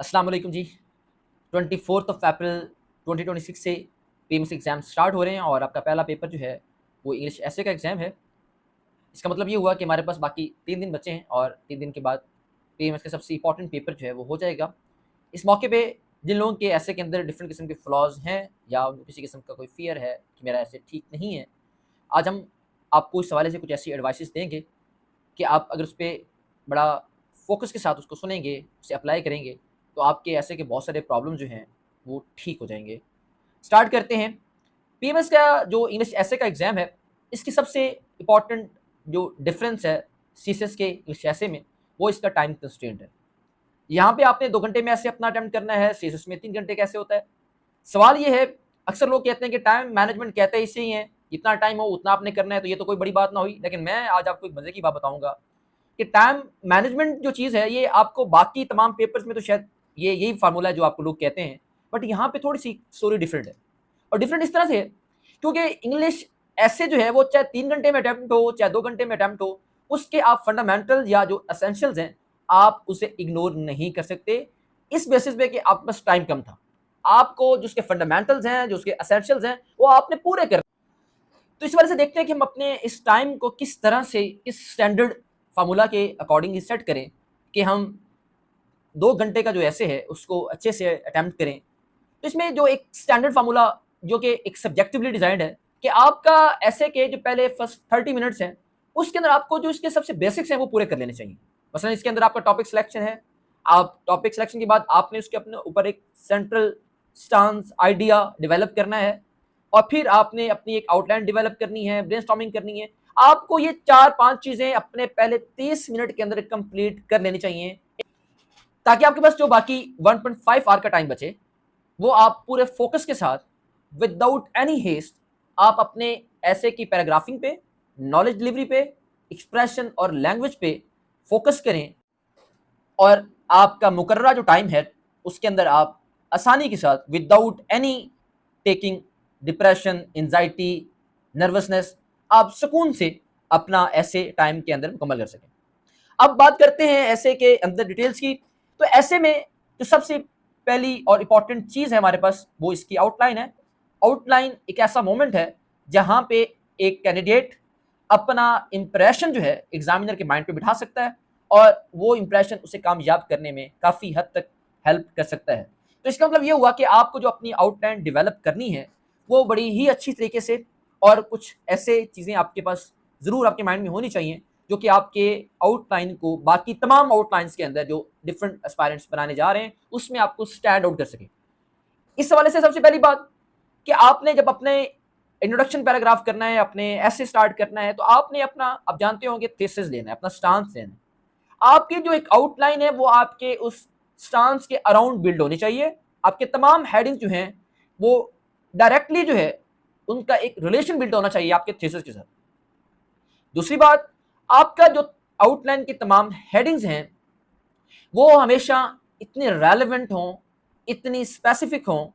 अस्सलाम वालेकुम जी। 24 अप्रैल 2026 से पीएमसी एग्ज़ाम स्टार्ट हो रहे हैं और आपका पहला पेपर जो है वो इंग्लिश एसे का एग्ज़ाम है। इसका मतलब ये हुआ कि हमारे पास बाकी 3 दिन बचे हैं और 3 दिन के बाद पीएमएस का सबसे इम्पोर्टेंट पेपर जो है वो हो जाएगा। इस मौके पे जिन लोगों के एसे के अंदर डिफरेंट किस्म के फ्लॉज़ हैं या उनको किसी किस्म का कोई फ़ियर है कि मेरा एसे ठीक नहीं है, आज हम आपको इस हवाले से कुछ ऐसी एडवाइसेज़ देंगे कि आप अगर उस पे बड़ा फ़ोकस के साथ उसको सुनेंगे, उसे अप्लाई करेंगे, तो आपके ऐसे के बहुत सारे प्रॉब्लम जो हैं, वो ठीक हो जाएँगे। स्टार्ट करते हैं। पीएमएस का जो इंग्लिश एसे का एग्ज़ाम है, इसकी सबसे इम्पोर्टेंट जो डिफ़रेंस है सीसीएस के इंग्लिश एसे में, वो इसका टाइम कंस्ट्रेंट है। यहाँ पे आपने 2 घंटे में ऐसे अपना अटेम्प्ट करना है, सीसीएस में 3 घंटे कैसे होता है? सवाल ये है, अक्सर लोग कहते हैं कि टाइम मैनेजमेंट कहते ही इसे ही है, जितना टाइम हो उतना आपने करना है, तो ये तो कोई बड़ी बात ना हुई। लेकिन मैं आज आपको एक मज़े की बात बताऊँगा कि टाइम मैनेजमेंट जो चीज़ है, ये आपको बाकी तमाम पेपर्स में तो शायद ये यही फ़ॉर्मूला है जो आपको लोग कहते हैं, बट यहाँ पे थोड़ी-सी स्टोरी डिफरेंट है। और डिफरेंट इस तरह से है, क्योंकि इंग्लिश ऐसे जो है वो चाहे 3 घंटे में अटेम्प्ट हो, चाहे 2 घंटे में अटेम्प्ट हो, उसके आप फंडामेंटल या जो एसेंशियल्स हैं, आप उसे इग्नोर नहीं कर सकते, इस बेसिस पे कि आपके पास टाइम कम था। आपको जो उसके फंडामेंटल्स हैं, जो उसके एसेंशियल्स हैं, वो आपने पूरे कर तो इस वजह से देखते हैं कि हम अपने इस टाइम को किस तरह से इस स्टैंडर्ड फार्मूला के अकॉर्डिंग ही सेट करें कि हम 2 घंटे का जो ऐसे है उसको अच्छे से अटेम्प्ट करें। तो इसमें जो एक स्टैंडर्ड फार्मूला जो कि एक सब्जेक्टिवली डिजाइंड है कि आपका ऐसे के जो पहले फर्स्ट 30 मिनट्स हैं, उसके अंदर आपको जो इसके सबसे बेसिक्स हैं वो पूरे कर लेने चाहिए। मसलन इसके अंदर आपका टॉपिक सिलेक्शन है, आप टॉपिक सिलेक्शन के बाद आपने उसके अपने ऊपर एक सेंट्रल स्टांस आइडिया डेवलप करना है और फिर आपने अपनी एक आउटलाइन डेवलप करनी है, ब्रेनस्टॉर्मिंग करनी है। आपको ये 4-5 चीज़ें अपने पहले 30 मिनट के अंदर कंप्लीट कर लेनी चाहिए, ताकि आपके पास जो बाकी 1.5 आवर का टाइम बचे, वो आप पूरे फोकस के साथ विदाउट एनी हेस्ट आप अपने ऐसे की पैराग्राफिंग पे, नॉलेज डिलीवरी पे, एक्सप्रेशन और लैंग्वेज पे फोकस करें और आपका मुकर्ररा जो टाइम है उसके अंदर आप आसानी के साथ without any taking depression, anxiety, nervousness, आप सुकून से अपना ऐसे टाइम के अंदर मुकम्मल कर सकें। अब बात करते हैं ऐसे के अंदर डिटेल्स की। तो ऐसे में जो सबसे पहली और इम्पॉर्टेंट चीज़ है हमारे पास वो इसकी आउटलाइन है। आउटलाइन एक ऐसा मोमेंट है जहाँ पे एक कैंडिडेट अपना इंप्रेशन जो है एग्जामिनर के माइंड पे बिठा सकता है और वो इंप्रेशन उसे कामयाब करने में काफ़ी हद तक हेल्प कर सकता है। तो इसका मतलब ये हुआ कि आपको जो अपनी आउटलाइन डेवलप करनी है वो बड़ी ही अच्छी तरीके से और कुछ ऐसे चीज़ें आपके पास ज़रूर आपके माइंड में होनी चाहिए जो कि आपके आउटलाइन को बाकी तमाम आउटलाइंस के अंदर जो डिफरेंट एस्पायरेंट्स बनाने जा रहे हैं उसमें आपको स्टैंड आउट कर सके। इस हवाले से सबसे पहली बात कि आपने जब अपने इंट्रोडक्शन पैराग्राफ करना है, अपने ऐसे स्टार्ट करना है, तो आपने अपना आप जानते होंगे थीसिस देना है, अपना स्टांस देना है। आपकी जो एक आउटलाइन है वो आपके उस स्टांस के अराउंड बिल्ड होनी चाहिए। आपके तमाम हेडिंग जो हैं वो डायरेक्टली जो है उनका एक रिलेशन बिल्ड होना चाहिए आपके थीसिस के साथ। दूसरी बात, आपका जो आउटलाइन की तमाम हेडिंग्स हैं वो हमेशा इतने रेलेवेंट हों, इतनी स्पेसिफिक हों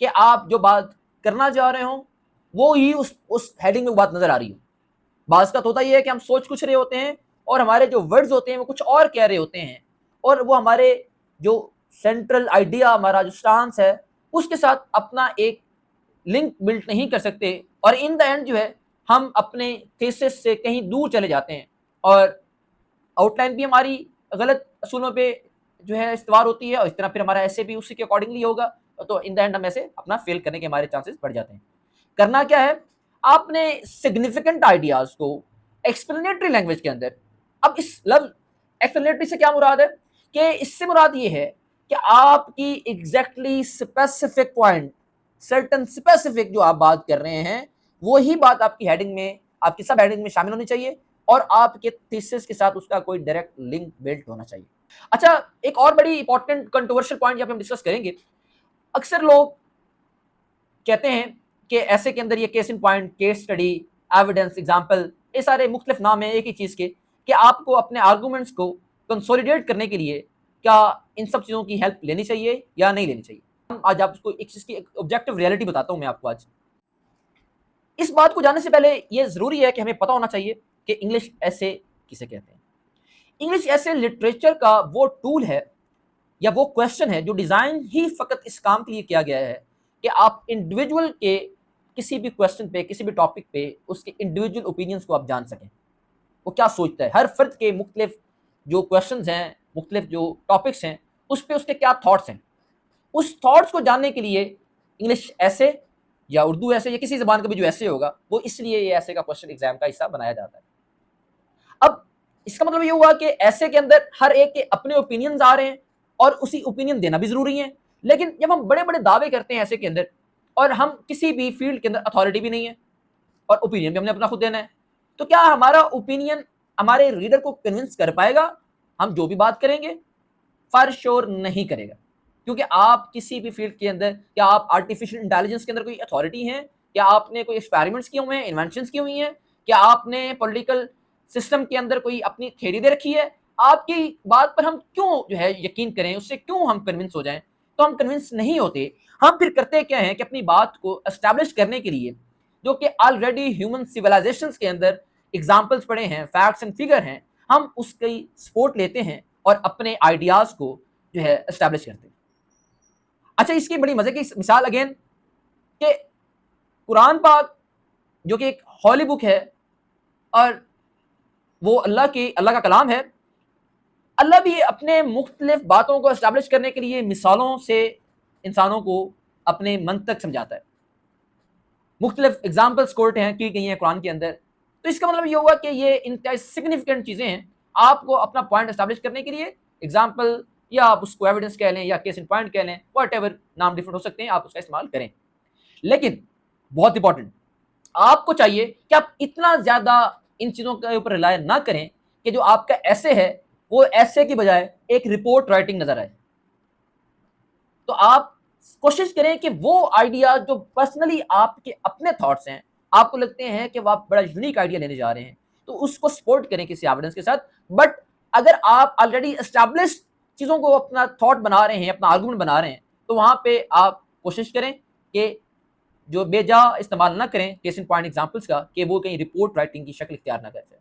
कि आप जो बात करना चाह रहे हो वो ही उस हेडिंग में बात नजर आ रही हो। बात का तो होता ही है कि हम सोच कुछ रहे होते हैं और हमारे जो वर्ड्स होते हैं वो कुछ और कह रहे होते हैं और वो हमारे जो सेंट्रल आइडिया, हमारा जो स्टांस है उसके साथ अपना एक लिंक बिल्ड नहीं कर सकते और इन द एंड जो है हम अपने थीसिस से कहीं दूर चले जाते हैं और आउटलाइन भी हमारी गलत असूलों पे जो है इस्तेमाल होती है और इस तरह फिर हमारा ऐसे भी उसी के अकॉर्डिंगली होगा, तो इन द एंड हम ऐसे अपना फेल करने के हमारे चांसेस बढ़ जाते हैं। करना क्या है, आपने सिग्निफिकेंट आइडियाज को एक्सप्लेनेटरी लैंग्वेज के अंदर, अब इस लफ्ज एक्सप्लेनेटरी से क्या मुराद है कि इससे मुराद ये है कि आपकी exactly specific point, certain specific जो आप बात कर रहे हैं वही बात आपकी हेडिंग में, आपकी सब हेडिंग में शामिल होनी चाहिए और आपके थीसिस के साथ उसका कोई डायरेक्ट लिंक बिल्ड होना चाहिए। अच्छा, एक और बड़ी इंपॉर्टेंट कंट्रोवर्शियल पॉइंट यहाँ पे हम डिस्कस करेंगे। अक्सर लोग कहते हैं कि ऐसे के अंदर ये case in point, case study, evidence, example, ये सारे मुख्तलिफ नाम है एक ही चीज़ के कि आपको अपने आर्गूमेंट्स को कंसोलिडेट करने के लिए क्या इन सब चीज़ों की हेल्प लेनी चाहिए या नहीं लेनी चाहिए। आज आपको एक चीज़ की ऑब्जेक्टिव रियलिटी बताता हूँ मैं आपको आज। इस बात को जानने से पहले ये ज़रूरी है कि हमें पता होना चाहिए कि इंग्लिश ऐसे किसे कहते हैं। इंग्लिश ऐसे लिटरेचर का वो टूल है या वो क्वेश्चन है जो डिजाइन ही फकत इस काम के लिए किया गया है कि आप इंडिविजुअल के किसी भी क्वेश्चन पे, किसी भी टॉपिक पे उसके इंडिविजुअल ओपिनियंस को आप जान सकें, वो क्या सोचता है, हर फर्द के मुख्तलिफ जो क्वेश्चंस हैं, मुख्तलिफ जो टॉपिक्स हैं, उस पर उसके क्या थॉट्स हैं। उस थॉट्स को जानने के लिए इंग्लिश ऐसे या उर्दू ऐसे या किसी जबान का भी जो ऐसे होगा, वो इसलिए ये ऐसे का क्वेश्चन एग्जाम का हिस्सा बनाया जाता है। अब इसका मतलब ये हुआ कि ऐसे के अंदर हर एक के अपने ओपिनियंस आ रहे हैं और उसी ओपिनियन देना भी जरूरी है। लेकिन जब हम बड़े बड़े दावे करते हैं ऐसे के अंदर, और हम किसी भी फील्ड के अंदर अथॉरिटी भी नहीं है और ओपिनियन भी हमने अपना खुद देना है, तो क्या हमारा ओपिनियन हमारे रीडर को कन्विंस कर पाएगा? हम जो भी बात करेंगे फॉर श्योर नहीं करेगा, क्योंकि आप किसी भी फील्ड के अंदर, क्या आप आर्टिफिशियल इंटेलिजेंस के अंदर कोई अथॉरिटी हैं? क्या आपने कोई एक्सपेरिमेंट्स किए हुए हैं, इन्वेंशंस की हुई हैं? क्या आपने पॉलिटिकल सिस्टम के अंदर कोई अपनी थ्योरी दे रखी है? आपकी बात पर हम क्यों जो है यकीन करें, उससे क्यों हम कन्विंस हो जाएं? तो हम कन्विंस नहीं होते। हम फिर करते क्या है कि अपनी बात को एस्टैब्लिश करने के लिए, जो कि ऑलरेडी ह्यूमन सिविलाइजेशंस के अंदर एग्जाम्पल्स पड़े हैं, फैक्ट्स एंड फिगर हैं, हम उसकी सपोर्ट लेते हैं और अपने आइडियाज को जो है एस्टैब्लिश करते हैं। अच्छा, इसकी बड़ी मजे की मिसाल अगेन कि कुरान पाक जो कि एक हॉली बुक है और वो अल्लाह का कलाम है, अल्लाह भी अपने मुख्तलिफ बातों को एस्टैब्लिश करने के लिए मिसालों से इंसानों को अपने मन तक समझाता है। मुख्तलिफ एग्जाम्पल्स कोट हैं की गई हैं कुरान के अंदर। तो इसका मतलब ये हुआ कि ये इंतहाई सिग्निफिकेंट चीज़ें हैं आपको अपना पॉइंट एस्टैब्लिश करने के लिए। एग्जाम्पल या आप उसको एविडेंस कह लें या केस इन पॉइंट कह लें, वट एवर नाम डिफरेंट हो सकते हैं, आप उसका इस्तेमाल करें। लेकिन बहुत इंपॉर्टेंट, आपको चाहिए कि आप इतना ज़्यादा इन चीज़ों के ऊपर रिलाय ना करें कि जो आपका ऐसे है वो ऐसे की बजाय एक रिपोर्ट राइटिंग नजर आए। तो आप कोशिश करें कि वो आइडिया जो पर्सनली आपके अपने थॉट्स हैं, आपको लगते हैं कि आप बड़ा यूनिक आइडिया लेने जा रहे हैं, तो उसको सपोर्ट करें किसी एविडेंस के साथ। बट अगर आप ऑलरेडी एस्टैब्लिश चीज़ों को अपना थॉट बना रहे हैं, अपना आर्गूमेंट बना रहे हैं, तो वहां पे आप कोशिश करें कि जो बेजा इस्तेमाल ना करें केस इन पॉइंट एग्जाम्पल्स का, कि वो कहीं रिपोर्ट राइटिंग की शक्ल इख्तियार ना कर जाए।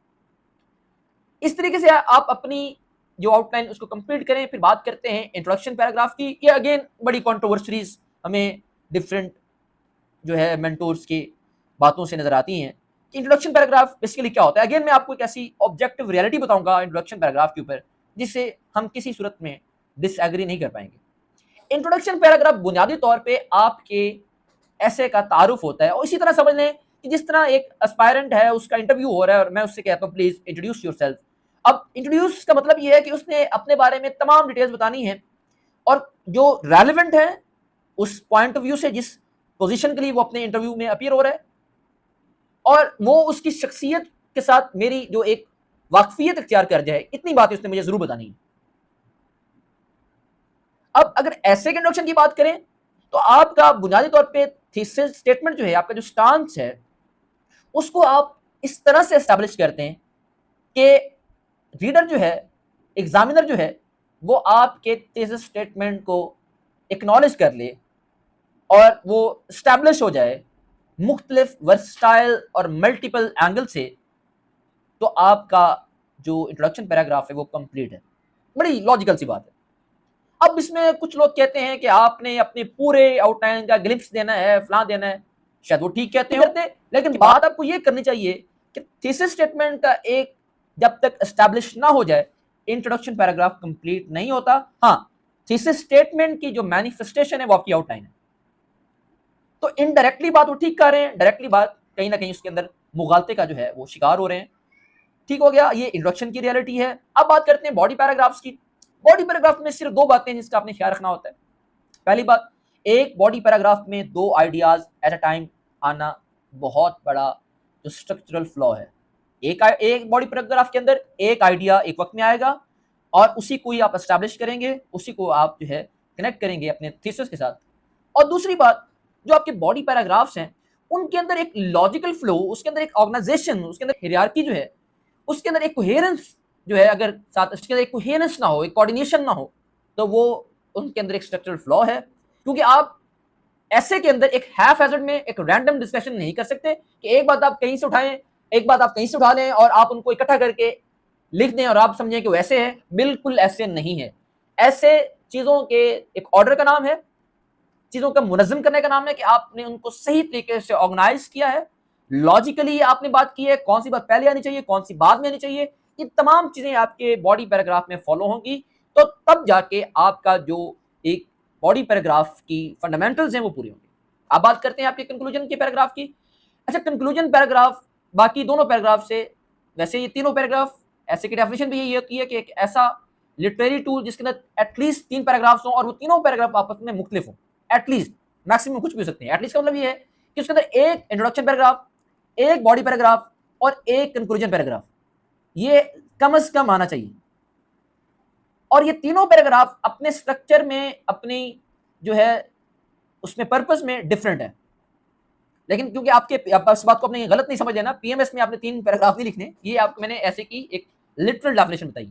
इस तरीके से आप अपनी जो आउटलाइन उसको कंप्लीट करें। फिर बात करते हैं इंट्रोडक्शन पैराग्राफ की। ये अगेन बड़ी कंट्रोवर्सीज हमें डिफरेंट जो है मेंटोर्स की बातों से नजर आती हैं कि इंट्रोडक्शन पैराग्राफ बेसिकली क्या होता है। अगेन मैं आपको एक ऐसी ऑब्जेक्टिव रियलिटी बताऊंगा इंट्रोडक्शन पैराग्राफ के ऊपर जिससे हम किसी सूरत में डिसएग्री नहीं कर पाएंगे। इंट्रोडक्शन पैराग्राफ बुनियादी तौर पर आपके ऐसे का तारुफ होता है, और इसी तरह समझ लें कि जिस तरह एक एस्पायरेंट है, उसका इंटरव्यू हो रहा है और मैं उससे कहता हूँ प्लीज इंट्रोड्यूस योरसेल्फ। अब इंट्रोड्यूस का मतलब ये है कि उसने अपने बारे में तमाम डिटेल्स बतानी है और जो रेलेवेंट है उस पॉइंट ऑफ व्यू से, जिस पोजीशन के लिए वो अपने इंटरव्यू में अपीयर हो रहा है, और वो उसकी शख्सियत के साथ मेरी जो एक वाकफियत इख्तियार कर जाए, इतनी बातें उसने मुझे जरूर बतानी है। अब अगर ऐसे के इंट्रोडक्शन की बात करें तो आपका बुनियादी तौर पे थीसिस स्टेटमेंट जो है, आपका जो स्टांस है, उसको आप इस तरह से एस्टैब्लिश करते हैं कि रीडर जो है, एग्जामिनर जो है, वो आपके थीसिस स्टेटमेंट को एक्नॉलेज कर ले और वो एस्टैब्लिश हो जाए मुख्तलिफ वर्सटाइल और मल्टीपल एंगल से, तो आपका जो इंट्रोडक्शन पैराग्राफ है वो कंप्लीट है। बड़ी लॉजिकल सी बात है। अब इसमें कुछ लोग कहते हैं कि आपने अपने पूरे आउटलाइन का ग्लिम्स देना है, फलां देना है, शायद वो ठीक कहते हैं, लेकिन बात आपको ये करनी चाहिए कि थीसिस स्टेटमेंट का एक जब तक एस्टैब्लिश ना हो जाए, इंट्रोडक्शन पैराग्राफ कंप्लीट नहीं होता। हाँ, थीसिस स्टेटमेंट की जो मैनिफेस्टेशन है वो आपकी आउटलाइन है। तो इनडायरेक्टली बात वो ठीक कर रहे हैं, डायरेक्टली बात कहीं ना कहीं उसके अंदर मुगालते का जो है वो शिकार हो रहे हैं। ठीक हो गया, ये इंट्रोडक्शन की रियलिटी है। अब बात करते हैं बॉडी पैराग्राफ्स की। बॉडी पैराग्राफ में सिर्फ दो बातें जिसका आपने ख्याल रखना होता है। पहली बात, एक बॉडी पैराग्राफ में दो आइडियाज एट अ टाइम आना बहुत बड़ा जो स्ट्रक्चरल फ्लॉ है। एक बॉडी पैराग्राफ के अंदर एक आइडिया एक वक्त में आएगा और उसी को ही आप एस्टैब्लिश करेंगे, उसी को आप जो है कनेक्ट करेंगे अपने थीसिस के साथ। और दूसरी बात, जो आपके बॉडी पैराग्राफ्स हैं उनके अंदर एक लॉजिकल फ्लो, उसके अंदर एक ऑर्गेनाइजेशन, उसके अंदर हायरार्की जो है, उसके अंदर एक कोहेरेंस जो है, अगर साथ उसके अंदर एक कोहेरेंस ना हो, एक कोऑर्डिनेशन ना हो, तो वो उनके अंदर एक स्ट्रक्चरल फ्लॉ है। क्योंकि आप ऐसे के अंदर एक हैफ हैजर्ड में एक रैंडम डिस्कशन नहीं कर सकते कि एक बात आप कहीं से उठाएं, एक बात आप कहीं से उठा लें और आप उनको इकट्ठा करके लिख दें और आप समझें कि वो ऐसे है। बिल्कुल ऐसे नहीं है। ऐसे चीज़ों के एक ऑर्डर का नाम है, चीज़ों का मुनज़्ज़म करने का नाम है कि आपने उनको सही तरीके से ऑर्गेनाइज़ किया है, लॉजिकली आपने बात की है, कौन सी बात पहले आनी चाहिए, कौन सी बाद में आनी चाहिए, ये तमाम चीज़ें आपके बॉडी पैराग्राफ में फॉलो होंगी, तो तब जाके आपका जो एक बॉडी पैराग्राफ की फंडामेंटल्स हैं वो पूरी होंगी। अब बात करते हैं आपके कंक्लूजन के पैराग्राफ की। अच्छा, कंक्लूजन पैराग्राफ बाकी दोनों पैराग्राफ से, वैसे ये तीनों पैराग्राफ, ऐसे की डेफिनेशन भी यही होती है कि एक ऐसा लिटरेरी टूल जिसके अंदर एटलीस्ट 3 पैराग्राफ्स हों और वो तीनों पैराग्राफ आपस में मुख्तलिफ हों, एटलीस्ट, मैक्सिमम कुछ भी हो सकते हैं। एटलीस्ट का मतलब ये है कि उसके अंदर एक इंट्रोडक्शन पैराग्राफ, एक बॉडी पैराग्राफ और एक कंक्लूजन पैराग्राफ, ये कम से कम आना चाहिए। और ये तीनों पैराग्राफ अपने स्ट्रक्चर में, अपनी जो है उसमें पर्पस में डिफरेंट है, लेकिन क्योंकि आपके इस बात को आपने गलत नहीं समझ लेना, पीएमएस में आपने 3 पैराग्राफ नहीं लिखने, ये आपको मैंने ऐसे की एक लिटरल डेफिनेशन बताई।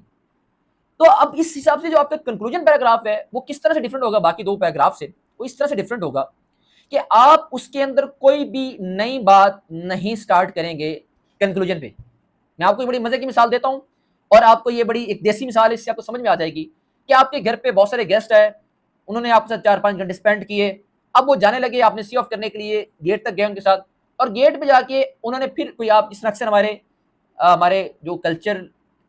तो अब इस हिसाब से जो आपका कंक्लूजन पैराग्राफ है वो किस तरह से डिफरेंट होगा बाकी 2 पैराग्राफ से, वो इस तरह से डिफरेंट होगा कि आप उसके अंदर कोई भी नई बात नहीं स्टार्ट करेंगे कंक्लूजन पे। मैं आपको बड़ी मजे की मिसाल देता हूं और आपको ये बड़ी एक देसी मिसाल, इससे आपको समझ में आ जाएगी कि आपके घर पे बहुत सारे गेस्ट आए, उन्होंने आपके साथ 4-5 घंटे स्पेंड किए, अब वो जाने लगे, आपने सी ऑफ करने के लिए गेट तक गए उनके साथ, और गेट पे जाके उन्होंने फिर कोई, आप जिस अक्सर हमारे जो कल्चर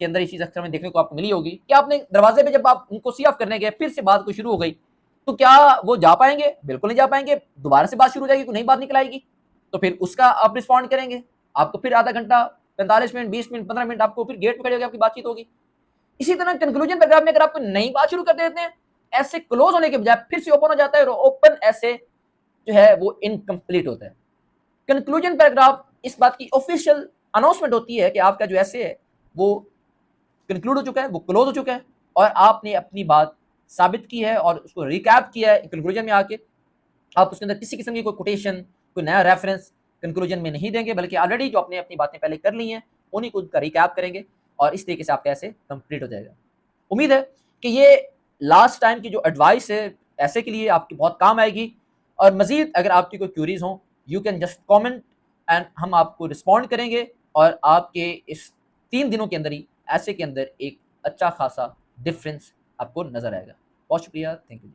के अंदर ये चीज अक्सर में देखने को आपको मिली होगी कि आपने दरवाजे पे जब आप उनको सी ऑफ करने गए, फिर से बात को शुरू हो गई, तो क्या वो जा पाएंगे? बिल्कुल नहीं जा पाएंगे। दोबारा से बात शुरू हो जाएगी, कोई नई बात निकल आएगी, तो फिर उसका आप रिस्पॉन्ड करेंगे, आपको फिर आधा घंटा, 45 मिनट, 20 मिनट, 15 मिनट आपको फिर गेट पे खड़े होकर आपकी बातचीत होगी। इसी तरह कंक्लूजन पैराग्राफ में अगर आप कोई नई बात शुरू कर देते हैं, ऐसे क्लोज होने के बजाय फिर से ओपन हो जाता है, और ओपन ऐसे जो है वो इनकम्प्लीट होता है। कंक्लूजन पैराग्राफ इस बात की ऑफिशियल अनाउंसमेंट होती है कि आपका जो ऐसे है वो कंक्लूड हो चुका है, वो क्लोज हो चुका है, और आपने अपनी बात साबित की है और उसको रिकैप किया है कंक्लूजन में आके। आप उसके अंदर किसी किस्म की कोई कोटेशन, कोई नया रेफरेंस कंक्लूजन में नहीं देंगे, बल्कि ऑलरेडी जो आपने अपनी बातें पहले कर ली हैं उन्हीं को रिकैप करेंगे, और इस तरीके से आपका ऐसे कंप्लीट हो जाएगा। उम्मीद है कि ये लास्ट टाइम की जो एडवाइस है ऐसे के लिए आपकी बहुत काम आएगी, और मजीद अगर आपकी कोई क्यूरीज हो, you can just comment and हम आपको रिस्पॉन्ड करेंगे, और आपके इस 3 दिनों के अंदर ही ऐसे के अंदर एक अच्छा खासा डिफरेंस आपको नजर आएगा। बहुत शुक्रिया, थैंक यू।